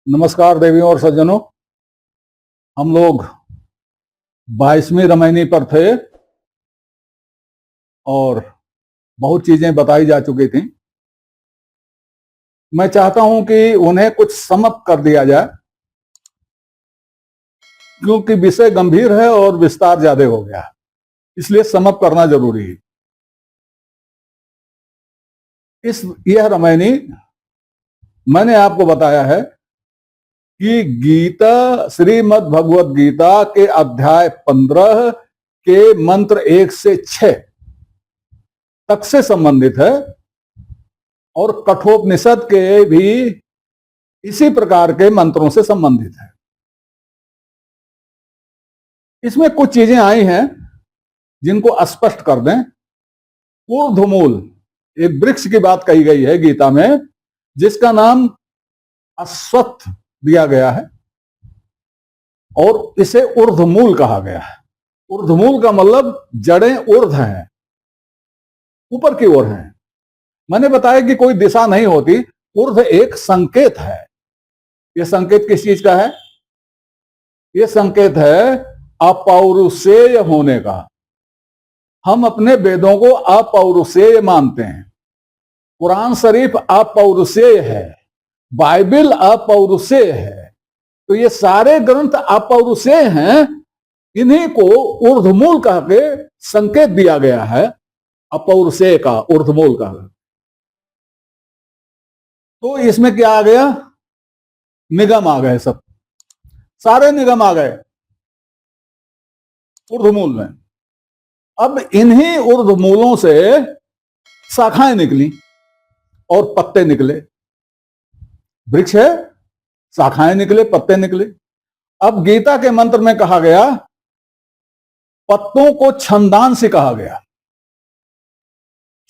नमस्कार देवियों और सज्जनों। हम लोग 22वीं रामायणी पर थे और बहुत चीजें बताई जा चुकी थी। मैं चाहता हूं कि उन्हें कुछ समाप्त कर दिया जाए, क्योंकि विषय गंभीर है और विस्तार ज्यादा हो गया है, इसलिए समाप्त करना जरूरी है। यह रामायणी मैंने आपको बताया है कि गीता, श्रीमद् भगवत गीता के अध्याय 15 के मंत्र 1 से 6 तक से संबंधित है और कठोपनिषद के भी इसी प्रकार के मंत्रों से संबंधित है। इसमें कुछ चीजें आई हैं जिनको स्पष्ट कर दें। ऊर्ध्वमूल, एक वृक्ष की बात कही गई है गीता में, जिसका नाम अश्वत्थ दिया गया है और इसे ऊर्ध्वमूल कहा गया है। ऊर्ध्वमूल का मतलब जड़ें ऊर्ध्व हैं, ऊपर की ओर हैं। मैंने बताया कि कोई दिशा नहीं होती, ऊर्ध्व एक संकेत है। यह संकेत किस चीज का है? यह संकेत है अपौरुषेय होने का। हम अपने वेदों को अपौरुषेय मानते हैं। कुरान शरीफ अपौरुषेय है, बाइबल अपौरुषेय है, तो ये सारे ग्रंथ अपौरुषेय हैं। इन्हीं को ऊर्ध्वमूल कह के संकेत दिया गया है, अपौरुषेय का, ऊर्ध्वमूल का। तो इसमें क्या आ गया? निगम आ गए, सब सारे निगम आ गए ऊर्ध्वमूल में। अब इन्हीं ऊर्ध्वमूलों से शाखाएं निकली और पत्ते निकले। वृक्ष है, शाखाएं निकले, पत्ते निकले। अब गीता के मंत्र में कहा गया, पत्तों को छंदांश कहा गया।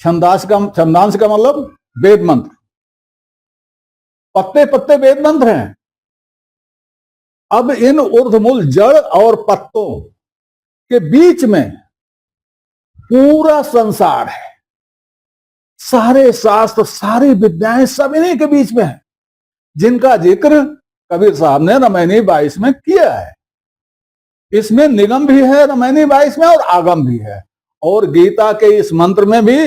छंदांश का मतलब वेद मंत्र। पत्ते पत्ते वेद मंत्र हैं। अब इन ऊर्ध्वमूल जड़ और पत्तों के बीच में पूरा संसार है। सारे शास्त्र, सारी विद्याएं सब इन्हीं के बीच में है, जिनका जिक्र कबीर साहब ने रामायणी 22 में किया है। इसमें निगम भी है रामायणी 22 में और आगम भी है, और गीता के इस मंत्र में भी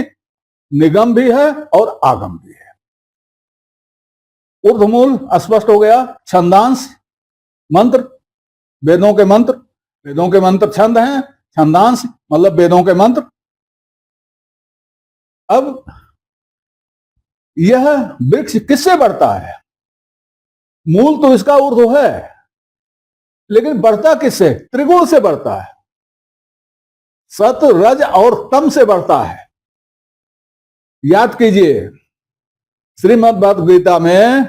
निगम भी है और आगम भी है। ऊर्ध्वमूल स्पष्ट हो गया। छंदांश मंत्र, वेदों के मंत्र, वेदों के मंत्र छंद हैं। छंदांश मतलब वेदों के मंत्र। अब यह वृक्ष किससे बढ़ता है? मूल तो इसका ऊर्ध्व है, लेकिन बढ़ता किससे? त्रिगुण से बढ़ता है। सत, रज और तम से बढ़ता है। याद कीजिए, श्रीमद् भगवद गीता में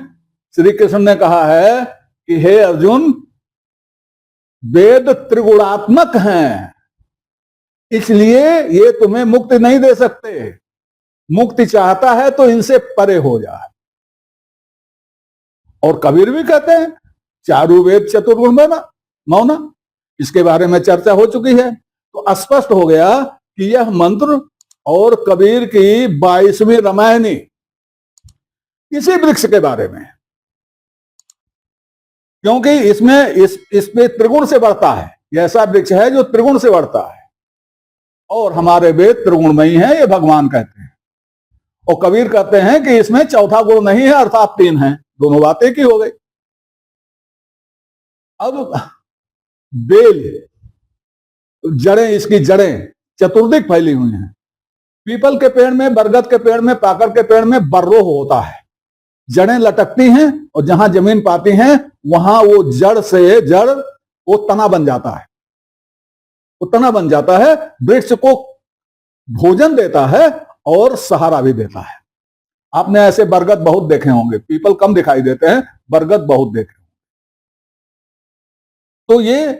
श्री कृष्ण ने कहा है कि हे अर्जुन, वेद त्रिगुणात्मक हैं, इसलिए ये तुम्हें मुक्ति नहीं दे सकते। मुक्ति चाहता है तो इनसे परे हो जाए। और कबीर भी कहते हैं, चारु वेद चतुर्गुण मौना। इसके बारे में चर्चा हो चुकी है। तो स्पष्ट हो गया कि यह मंत्र और कबीर की 22वीं रामायणी इसी वृक्ष के बारे में, क्योंकि इसमें त्रिगुण से बढ़ता है। यह ऐसा वृक्ष है जो त्रिगुण से बढ़ता है, और हमारे वेद त्रिगुणमयी हैं, ये भगवान कहते हैं। और कबीर कहते हैं कि इसमें चौथा गुण नहीं है, अर्थात 3 हैं। दोनों बातें की हो गई। अब बेल, जड़ें, इसकी जड़ें चतुर्दिक फैली हुई हैं। पीपल के पेड़ में, बरगद के पेड़ में, पाकर के पेड़ में बर्रोह होता है। जड़ें लटकती हैं और जहां जमीन पाती हैं वहां वो जड़ वो तना बन जाता है। वो तना बन जाता है, वृक्ष को भोजन देता है और सहारा भी देता है। आपने ऐसे बरगद बहुत देखे होंगे, पीपल कम दिखाई देते हैं, बरगद बहुत देखे। तो ये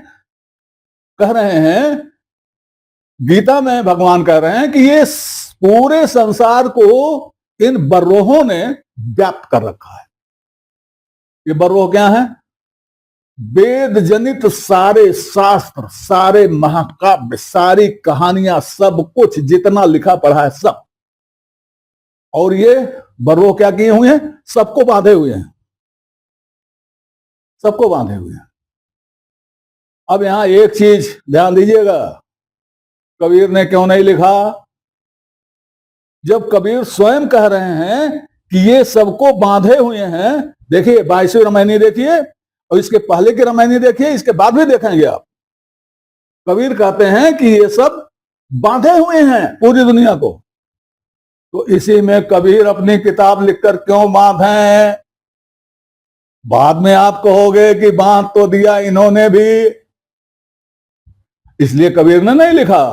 कह रहे हैं, गीता में भगवान कह रहे हैं कि ये पूरे संसार को इन बर्रोहों ने व्याप्त कर रखा है। ये बर्रोह क्या है? वेद जनित सारे शास्त्र, सारे महाकाव्य, सारी कहानियां, सब कुछ जितना लिखा पढ़ा है सब। और ये बर्रोह क्या किए हुए हैं? सबको बांधे हुए हैं। सबको बांधे हुए हैं। अब यहां एक चीज ध्यान दीजिएगा, कबीर ने क्यों नहीं लिखा? जब कबीर स्वयं कह रहे हैं कि ये सबको बांधे हुए हैं, देखिए 22वीं रामायणी देखिए और इसके पहले की रामायणी देखिए, इसके बाद भी देखेंगे आप। कबीर कहते हैं कि ये सब बांधे हुए हैं पूरी दुनिया को। तो इसी में कबीर अपनी किताब लिखकर क्यों बांधे? बाद में आप कहोगे कि बांध तो दिया इन्होंने भी, इसलिए कबीर ने नहीं लिखा।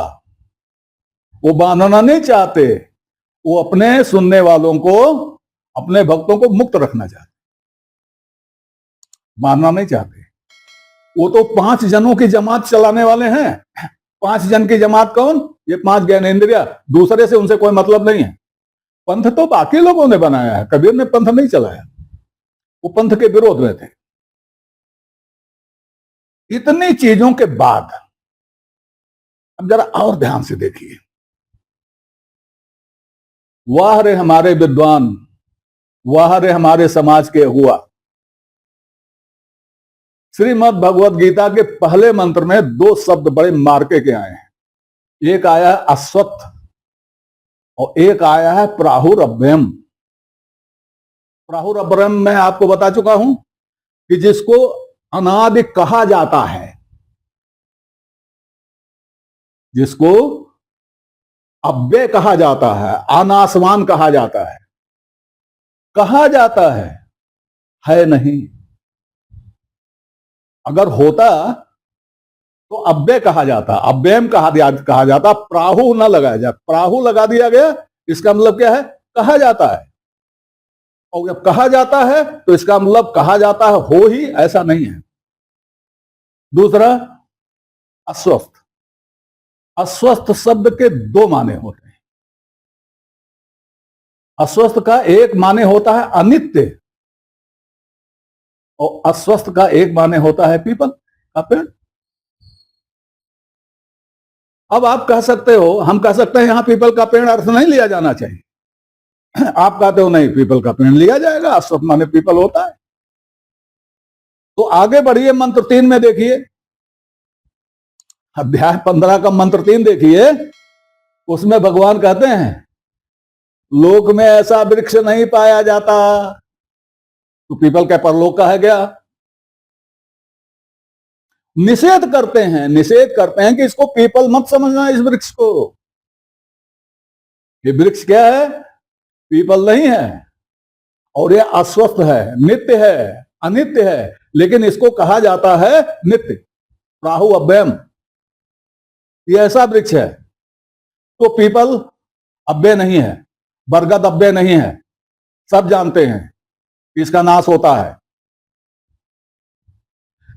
वो बांधना नहीं चाहते, वो अपने सुनने वालों को, अपने भक्तों को मुक्त रखना चाहते, बांधना नहीं चाहते। वो तो 5 जनों की जमात चलाने वाले हैं। 5 जन की जमात कौन? ये 5 ज्ञानेंद्रिया, दूसरे से उनसे कोई मतलब नहीं है। पंथ तो बाकी लोगों ने बनाया है, कबीर ने पंथ नहीं चलाया, वो पंथ के विरोध में थे। इतनी चीजों के बाद अब जरा और ध्यान से देखिए। वाह रे हमारे विद्वान, वाह रे हमारे समाज के हुआ। श्रीमद् भगवत गीता के पहले मंत्र में 2 शब्द बड़े मार्के के आए हैं। एक आया है अश्वत्थ और एक आया है प्राहुरभ्यम। प्राहुरभ्यम मैं आपको बता चुका हूं कि जिसको अनादि कहा जाता है, जिसको अव्यय कहा जाता है, अनासमान कहा जाता है। कहा जाता है नहीं। अगर होता तो अव्यय कहा जाता, अव्ययम कहा जाता, प्राहु न लगाया जाए। प्राहु लगा दिया गया, इसका मतलब क्या है? कहा जाता है। और जब कहा जाता है तो इसका मतलब कहा जाता है हो ही, ऐसा नहीं है। दूसरा अस्वस्थ। अस्वस्थ शब्द के 2 माने होते हैं। अस्वस्थ का एक माने होता है अनित्य और अस्वस्थ का एक माने होता है पीपल का पेड़। अब आप कह सकते हो, हम कह सकते हैं यहां पीपल का पेड़ अर्थ नहीं लिया जाना चाहिए। आप कहते हो नहीं, पीपल का पेड़ लिया जाएगा, अस्वस्थ माने पीपल होता है। तो आगे बढ़िए, मंत्र 3 में देखिए, अध्याय 15 का मंत्र 3 देखिए। उसमें भगवान कहते हैं लोक में ऐसा वृक्ष नहीं पाया जाता। तो पीपल क्या परलोक का है क्या? निषेध करते हैं कि इसको पीपल मत समझना, इस वृक्ष को। ये वृक्ष क्या है? पीपल नहीं है। और ये अस्वस्थ है, नित्य है, अनित्य है, लेकिन इसको कहा जाता है नित्य। प्राहु अव्ययम, ये ऐसा वृक्ष है। तो पीपल अव्यय नहीं है, बरगद अव्यय नहीं है, सब जानते हैं इसका नाश होता है।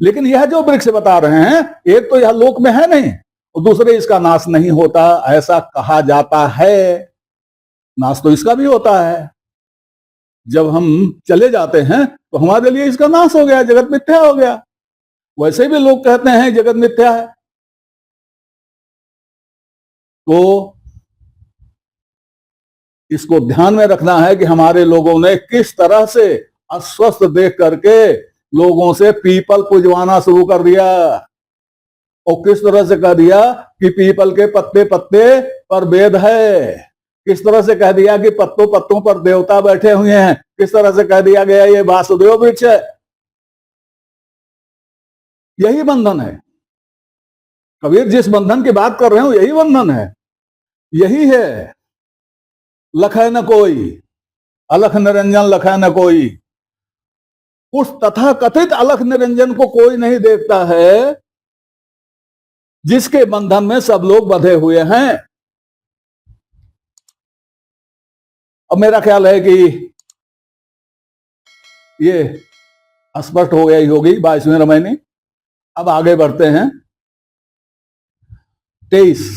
लेकिन यह जो वृक्ष बता रहे हैं, एक तो यह लोक में है नहीं और दूसरे इसका नाश नहीं होता, ऐसा कहा जाता है। नाश तो इसका भी होता है। जब हम चले जाते हैं तो हमारे लिए इसका नाश हो गया, जगत मिथ्या हो गया। वैसे भी लोग कहते हैं जगत मिथ्या है। तो इसको ध्यान में रखना है कि हमारे लोगों ने किस तरह से अस्वस्थ देख करके लोगों से पीपल पूजवाना शुरू कर दिया, और किस तरह से कह दिया कि पीपल के पत्ते पत्ते पर वेद है, किस तरह से कह दिया कि पत्तों पत्तों पर देवता बैठे हुए हैं, किस तरह से कह दिया गया ये वासुदेव वृक्ष है। यही बंधन है। कबीर जिस बंधन की बात कर रहे हो यही बंधन है, यही है। लखै न कोई, अलख निरंजन लखै न कोई। उस तथा कथित अलख निरंजन को कोई नहीं देखता है जिसके बंधन में सब लोग बंधे हुए हैं। अब मेरा ख्याल है कि ये स्पष्ट हो गई होगी 22वीं रामायणी। अब आगे बढ़ते हैं 23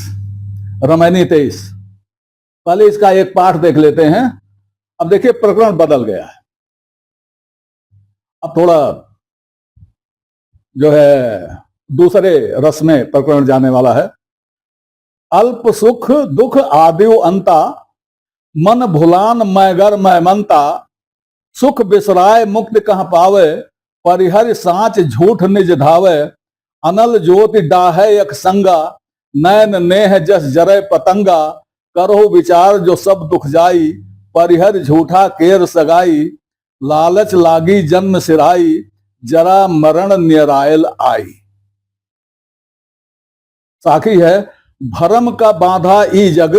रामायणी 23। पहले इसका एक पाठ देख लेते हैं। अब देखिए प्रकरण बदल गया है, अब थोड़ा जो है दूसरे रस में प्रकरण जाने वाला है। अल्प सुख दुख आदि अंता, मन भुलान मैगर मै मनता, सुख बिसराय मुक्ति कहां पावे, परिहर सांच झूठ निज धावे, अनल ज्योति डाहे एक संगा, नैन नेह जस जरे पतंगा, करो विचार जो सब दुख जाई, परिहर झूठा केर सगाई, लालच लागी जन्म सिराई, जरा मरण निरायल आई। साखी है, भरम का बांधा ई जग,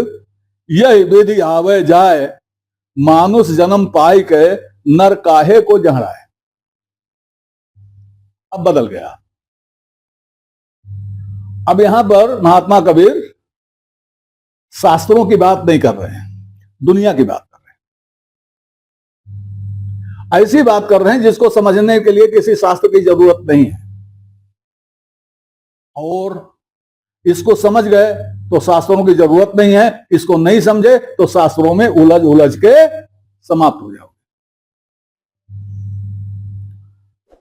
यह विधि आवे जाए, मानुष जन्म पाई के नर काहे को जहराए। अब बदल गया। अब यहां पर महात्मा कबीर शास्त्रों की बात नहीं कर रहे हैं, दुनिया की बात कर रहे हैं। ऐसी बात कर रहे हैं जिसको समझने के लिए किसी शास्त्र की जरूरत नहीं है, और इसको समझ गए तो शास्त्रों की जरूरत नहीं है, इसको नहीं समझे तो शास्त्रों में उलझ उलझ के समाप्त हो जाओ।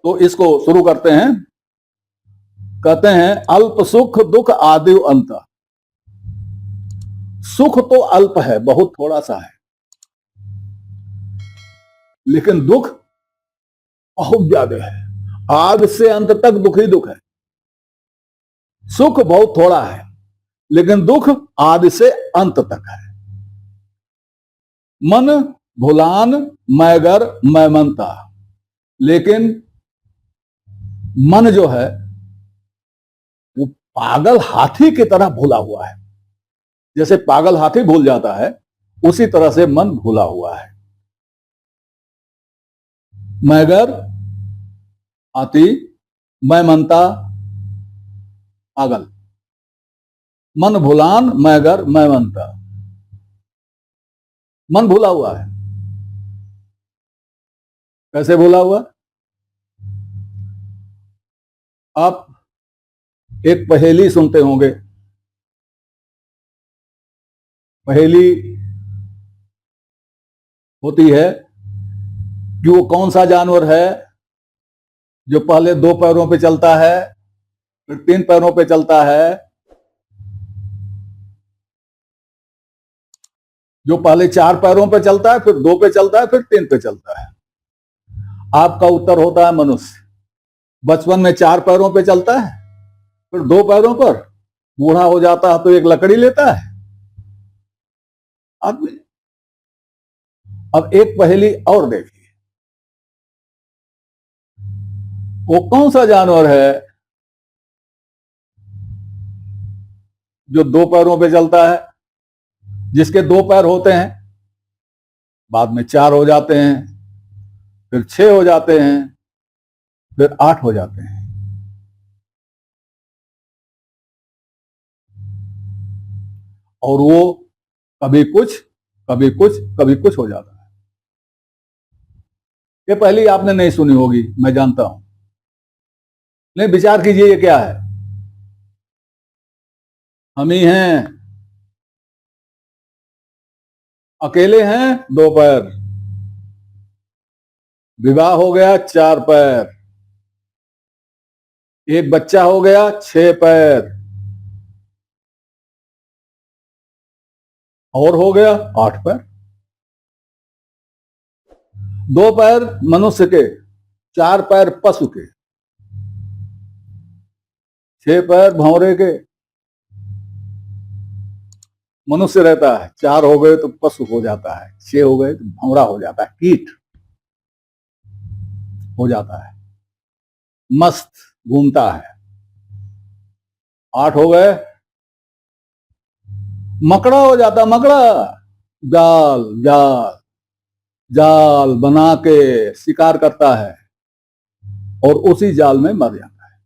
तो इसको शुरू करते हैं। कहते हैं अल्प सुख दुख आदि अंत। सुख तो अल्प है, बहुत थोड़ा सा है, लेकिन दुख बहुत ज्यादा है, आदि से अंत तक दुख ही दुख है। सुख बहुत थोड़ा है, लेकिन दुख आदि से अंत तक है। मन भुलान मैगर मैमनता, लेकिन मन जो है वो पागल हाथी की तरह भूला हुआ है। जैसे पागल हाथी भूल जाता है, उसी तरह से मन भूला हुआ है। मैगर हाथी, मैमनता पागल, मन भुलान मैगर मैमनता, मन भूला हुआ है। कैसे भूला हुआ? आप एक पहेली सुनते होंगे। पहेली होती है कि वो कौन सा जानवर है जो पहले 2 पैरों पे चलता है, फिर 3 पैरों पे चलता है, जो पहले 4 पैरों पे चलता है, फिर 2 पे चलता है, फिर 3 पे चलता है। आपका उत्तर होता है मनुष्य। बचपन में 4 पैरों पे चलता है, फिर 2 पैरों पर, बूढ़ा हो जाता है तो एक लकड़ी लेता है आदमी। अब एक पहेली और देखिए, वो कौन सा जानवर है जो 2 पैरों पे चलता है, जिसके 2 पैर होते हैं, बाद में 4 हो जाते हैं, फिर 6 हो जाते हैं, फिर 8 हो जाते हैं। और वो कभी कुछ कभी कुछ कभी कुछ हो जाता है। ये पहली आपने नहीं सुनी होगी, मैं जानता हूं, नहीं विचार कीजिए ये क्या है। हम ही हैं, अकेले हैं 2 पैर, विवाह हो गया 4 पैर, एक बच्चा हो गया 6 पैर, और हो गया 8 पैर। 2 पैर मनुष्य के, 4 पैर पशु के, 6 पैर भंवरे के। मनुष्य रहता है, 4 हो गए तो पशु हो जाता है, 6 हो गए तो भंवरा हो जाता है, कीट हो जाता है, मस्त घूमता है। 8 हो गए, मकड़ा हो जाता, मकड़ा जाल जाल जाल बना के शिकार करता है और उसी जाल में मर जाता है।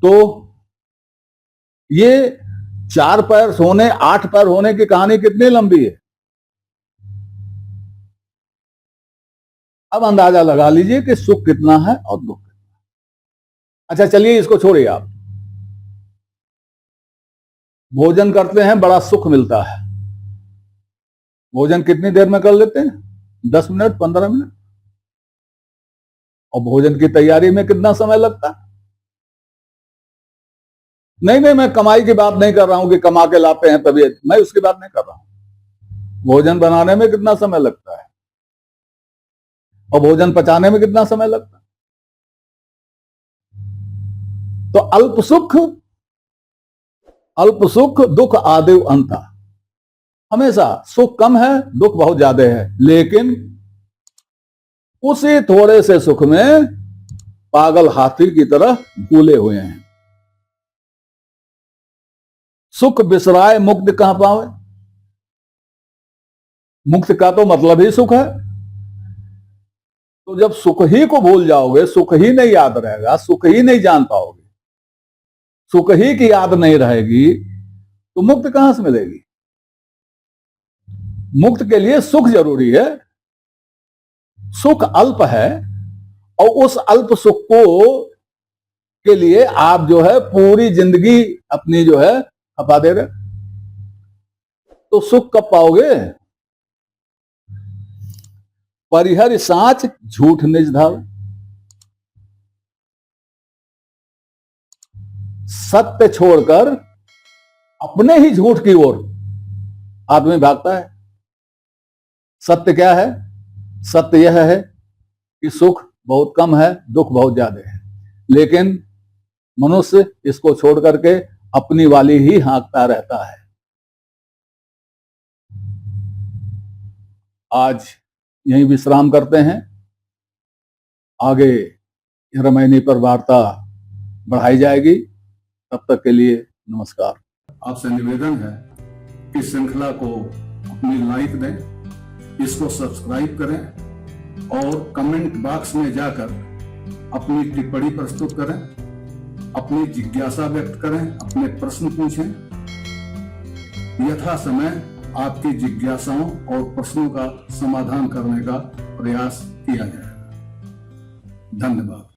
तो ये 4 पैर होने 8 पैर होने की कहानी कितनी लंबी है, अब अंदाजा लगा लीजिए कि सुख कितना है और दुख कितना है। अच्छा चलिए इसको छोड़िए आप। भोजन करते हैं, बड़ा सुख मिलता है। भोजन कितनी देर में कर लेते हैं? 10 मिनट 15 मिनट। और भोजन की तैयारी में कितना समय लगता है? नहीं नहीं, मैं कमाई की बात नहीं कर रहा हूं कि कमा के लाते हैं तभी, मैं उसकी बात नहीं कर रहा हूं। भोजन बनाने में कितना समय लगता है? और भोजन पचाने में कितना समय लगता। तो अल्प सुख दुख आदिव अंता। हमेशा सुख कम है, दुख बहुत ज्यादा है, लेकिन उसी थोड़े से सुख में पागल हाथी की तरह भूले हुए हैं। सुख बिसराए मुक्ति कहां पावे। मुक्त का तो मतलब ही सुख है। तो जब सुख ही को भूल जाओगे, सुख ही नहीं याद रहेगा, सुख ही नहीं जान पाओगे, सुख ही की याद नहीं रहेगी, तो मुक्त कहां से मिलेगी। मुक्त के लिए सुख जरूरी है। सुख अल्प है और उस अल्प सुख को के लिए आप जो है पूरी जिंदगी अपनी जो है खपा दे रहे। तो सुख कब पाओगे। परिहर साच झूठ निज धाव। सत्य छोड़कर अपने ही झूठ की ओर आदमी भागता है। सत्य क्या है। सत्य यह है कि सुख बहुत कम है, दुख बहुत ज्यादा है, लेकिन मनुष्य इसको छोड़ करके अपनी वाली ही हाँकता रहता है। आज यहीं विश्राम करते हैं। आगे रामायणी पर वार्ता बढ़ाई जाएगी। तब तक के लिए नमस्कार। आपसे निवेदन है कि श्रृंखला को अपनी लाइक दें, इसको सब्सक्राइब करें और कमेंट बॉक्स में जाकर अपनी टिप्पणी प्रस्तुत करें, अपनी जिज्ञासा व्यक्त करें, अपने प्रश्न पूछें। यथा समय आपकी जिज्ञासाओं और प्रश्नों का समाधान करने का प्रयास किया जाएगा। धन्यवाद।